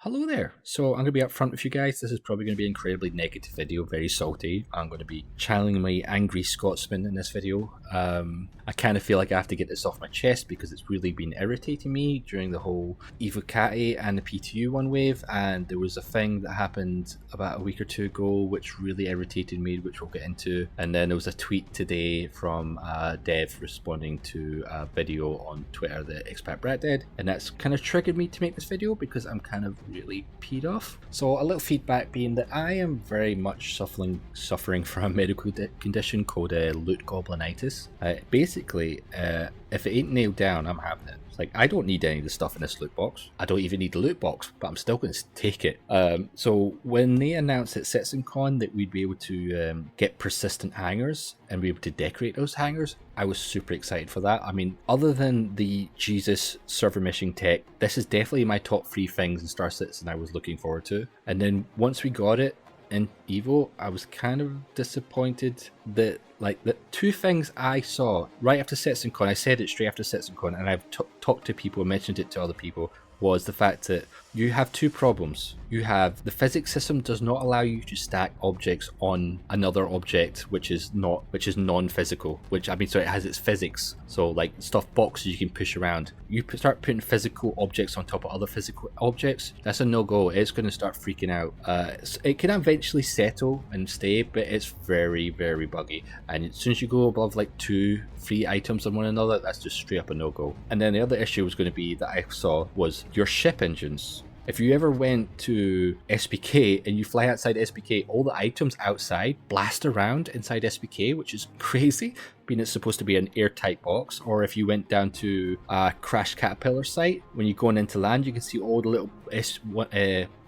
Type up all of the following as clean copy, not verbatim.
Hello there. So I'm going to be upfront with you guys. This is probably going to be an incredibly negative video, very salty. I'm going to be channeling my angry Scotsman in this video. I kind of feel like I have to get this off my chest because it's really been irritating me during the whole Evocati and the PTU one wave, and there was a thing that happened about a week or two ago which really irritated me, which we'll get into. And then there was a tweet today from Dev responding to a video on Twitter that Expat Brat did, and that's kind of triggered me to make this video because I'm kind of really peed off. So a little feedback being that I am very much suffering from a medical condition called loot goblinitis. Basically, if it ain't nailed down, I'm having it. Like, I don't need any of the stuff in this loot box. I don't even need the loot box, but I'm still going to take it. So when they announced at CitizenCon that we'd be able to get persistent hangars and be able to decorate those hangars, I was super excited for that. I mean, other than the Jesus server mission tech, this is definitely my top 3 things in Star Citizen I was looking forward to. And then once we got it in Evo, I was kind of disappointed that, like, the 2 things I saw right after CitizenCon, I said it straight after CitizenCon, and I've talked to people, mentioned it to other people, was the fact that you have 2 problems. You have the physics system does not allow you to stack objects on another object which is non-physical, which, I mean, so it has its physics. So like stuff boxes you can push around. You start putting physical objects on top of other physical objects, that's a no-go. It's going to start freaking out. It can eventually settle and stay, but it's very, very buggy. And as soon as you go above like 2-3 items on one another, that's just straight up a no-go. And then the other issue was going to be that I saw was your ship engines. If you ever went to SPK and you fly outside SPK, all the items outside blast around inside SPK, which is crazy, being it's supposed to be an airtight box. Or if you went down to a Crash Caterpillar site, when you're going into land, you can see all the little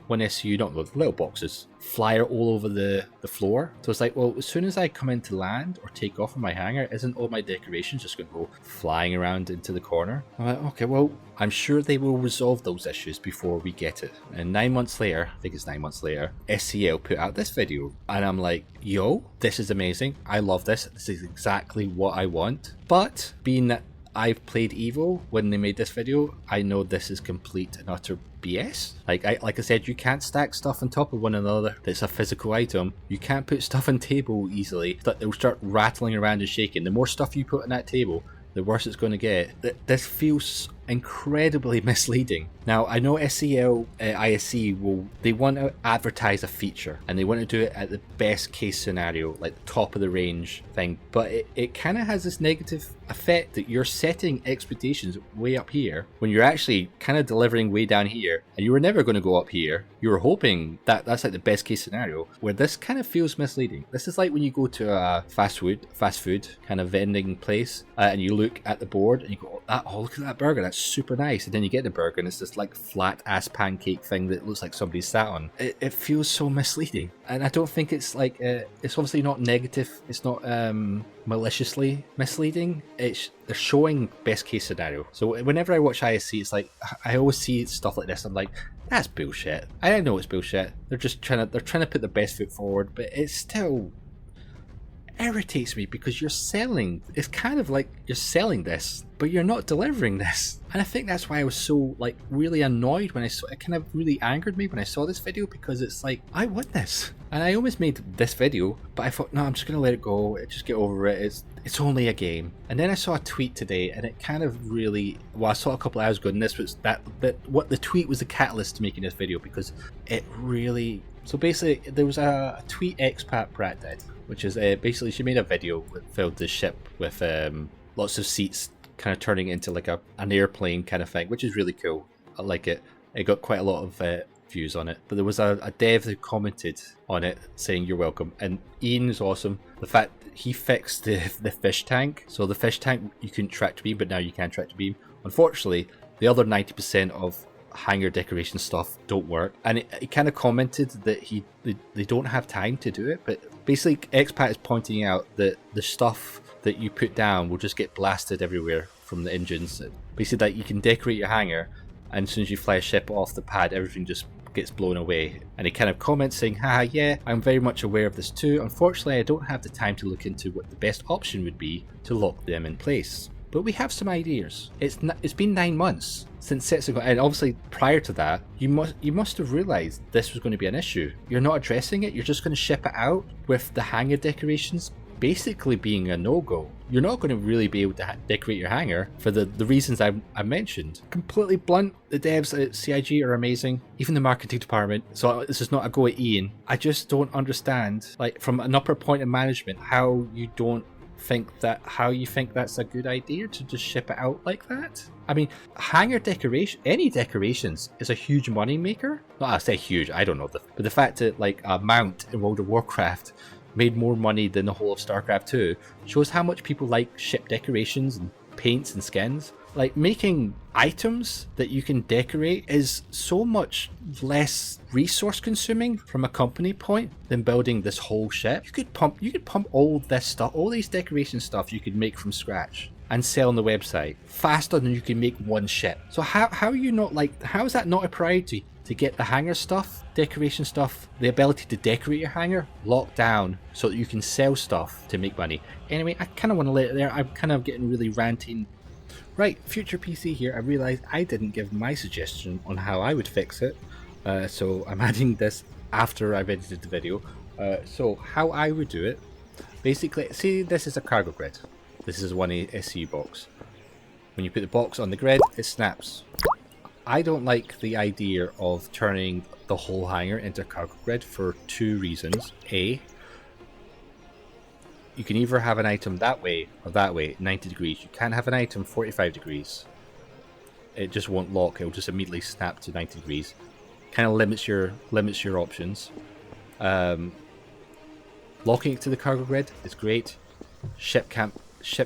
one SU, not the little boxes, fly all over the floor. So it's like, well, as soon as I come into land or take off from my hangar, isn't all my decorations just going to go flying around into the corner? I'm like, okay, well, I'm sure they will resolve those issues before we get it. And 9 months later, I think it's 9 months later, SCL put out this video. And I'm like, yo, this is amazing. I love this. This is exactly what I want. But being that I've played Evo when they made this video, I know this is complete and utter BS. Like I said, you can't stack stuff on top of one another that's a physical item. You can't put stuff on table easily. They'll start rattling around and shaking. The more stuff you put on that table, the worse it's going to get. This feels incredibly misleading. Now, I know SCL ISC they want to advertise a feature and they want to do it at the best case scenario, like the top of the range thing, but it kind of has this negative effect that you're setting expectations way up here when you're actually kind of delivering way down here, and you were never going to go up here. You were hoping that that's like the best case scenario, where this kind of feels misleading. This is like when you go to a fast food kind of vending place and you look at the board and you go, oh, look at that burger, that's super nice, and then you get the burger and it's this like flat ass pancake thing that looks like somebody sat on. It feels so misleading, and I don't think it's like it's obviously not negative, it's not maliciously misleading. They're showing best case scenario. So whenever I watch ISC, it's like I always see stuff like this, I'm like, that's bullshit. I know it's bullshit. They're trying to put their best foot forward, but it still irritates me because it's kind of like you're selling this, but you're not delivering this. And I think that's why I was so like really annoyed when I saw it. Kind of really angered me when I saw this video, because it's like, I want this. And I almost made this video, but I thought, no, I'm just gonna let it go, just get over it. It's only a game. And then I saw a tweet today, and it kind of really, well, I saw a couple hours ago, and this was that what the tweet was the catalyst to making this video, because it really. So basically, there was a tweet Expat Brat did, which is basically she made a video that filled the ship with lots of seats, kind of turning it into like an airplane kind of thing, which is really cool. I like it. It got quite a lot of views on it. But there was a dev who commented on it saying you're welcome, and Ian is awesome. The fact that he fixed the fish tank, so the fish tank you couldn't track to beam, but now you can track to beam. Unfortunately, the other 90% of hangar decoration stuff don't work, and he kind of commented that they don't have time to do it. But basically, Expat is pointing out that the stuff that you put down will just get blasted everywhere from the engines. Basically, that you can decorate your hangar, and as soon as you fly a ship off the pad, everything just gets blown away. And he kind of comments saying, haha, yeah, I'm very much aware of this too. Unfortunately, I don't have the time to look into what the best option would be to lock them in place. but we have some ideas. It's been 9 months since sets ago, and obviously prior to that, you must have realised this was going to be an issue. You're not addressing it. You're just going to ship it out with the hangar decorations basically being a no-go. You're not going to really be able to decorate your hangar for the reasons I mentioned. Completely blunt, the devs at CIG are amazing, even the marketing department. So this is not a go at Ian. I just don't understand, like, from an upper point of management, how you think that's a good idea to just ship it out like that. I mean, hangar decoration, any decorations is a huge money maker. Well, I say huge, I don't know, but the fact that like a mount in World of Warcraft made more money than the whole of StarCraft 2 shows how much people like ship decorations and paints and skins. Like, making items that you can decorate is so much less resource consuming from a company point than building this whole ship. You could pump all this stuff, all these decoration stuff you could make from scratch and sell on the website faster than you can make one ship. So how are you not, like, how is that not a priority to get the hangar stuff, decoration stuff, the ability to decorate your hangar locked down so that you can sell stuff to make money? Anyway, I kind of want to let it there. I'm kind of getting really ranting. Right, Future PC here. I realised I didn't give my suggestion on how I would fix it, so I'm adding this after I've edited the video. So how I would do it, basically, see, this is a cargo grid. This is one SCU box. When you put the box on the grid, it snaps. I don't like the idea of turning the whole hangar into a cargo grid for two reasons. A, you can either have an item that way or that way, 90 degrees. You can't have an item 45 degrees. It just won't lock. It will just immediately snap to 90 degrees. Kind of limits your options. Locking it to the cargo grid is great. Ship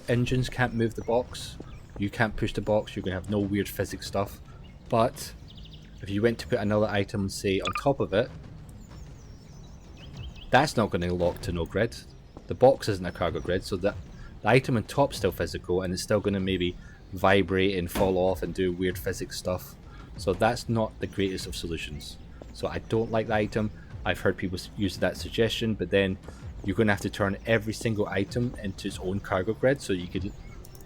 engines can't move the box. You can't push the box. You're going to have no weird physics stuff. But if you went to put another item, say, on top of it, that's not going to lock to no grid. The box isn't a cargo grid, so the item on top is still physical, and it's still going to maybe vibrate and fall off and do weird physics stuff. So that's not the greatest of solutions. So I don't like the item. I've heard people use that suggestion, but then you're going to have to turn every single item into its own cargo grid, so you could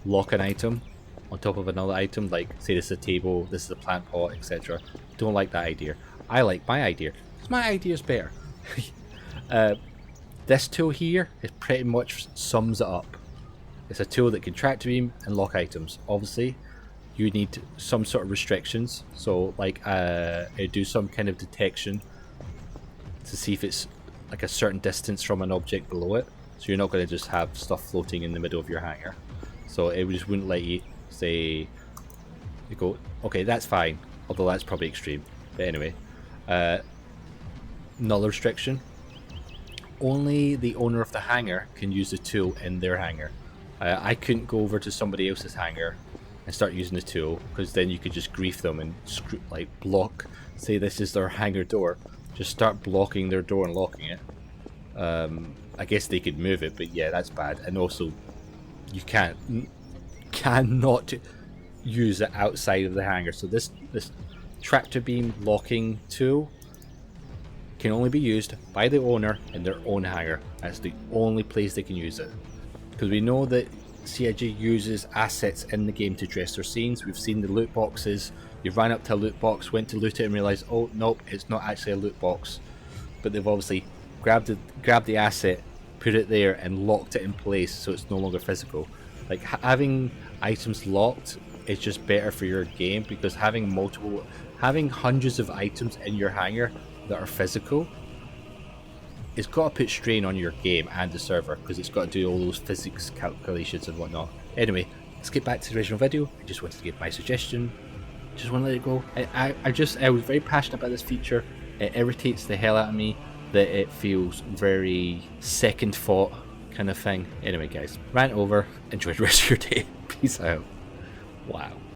lock an item on top of another item, like say this is a table, this is a plant pot, etc. Don't like that idea. I like my idea, because my idea is better. This tool here, it pretty much sums it up. It's a tool that can track beam and lock items. Obviously, you need some sort of restrictions, so like it do some kind of detection to see if it's like a certain distance from an object below it. So you're not going to just have stuff floating in the middle of your hangar. So it just wouldn't let you say, you go, okay, that's fine, although that's probably extreme. But anyway, another restriction. Only the owner of the hangar can use the tool in their hangar. I couldn't go over to somebody else's hangar and start using the tool, because then you could just grief them and block, say this is their hangar door, just start blocking their door and locking it. I guess they could move it, but yeah, that's bad. And also, you cannot use it outside of the hangar. So this tractor beam locking tool can only be used by the owner in their own hangar. That's the only place they can use it. Because we know that CIG uses assets in the game to dress their scenes. We've seen the loot boxes. You ran up to a loot box, went to loot it and realised, oh nope, it's not actually a loot box. But they've obviously grabbed the asset, put it there and locked it in place so it's no longer physical. Like, having items locked is just better for your game, because having hundreds of items in your hangar that are physical, it's got to put strain on your game and the server, because it's got to do all those physics calculations and whatnot. Anyway, let's get back to the original video. I just wanted to give my suggestion. Just want to let it go. I was very passionate about this feature. It irritates the hell out of me that it feels very second thought kind of thing. Anyway guys, rant over. Enjoy the rest of your day. Peace out. Wow.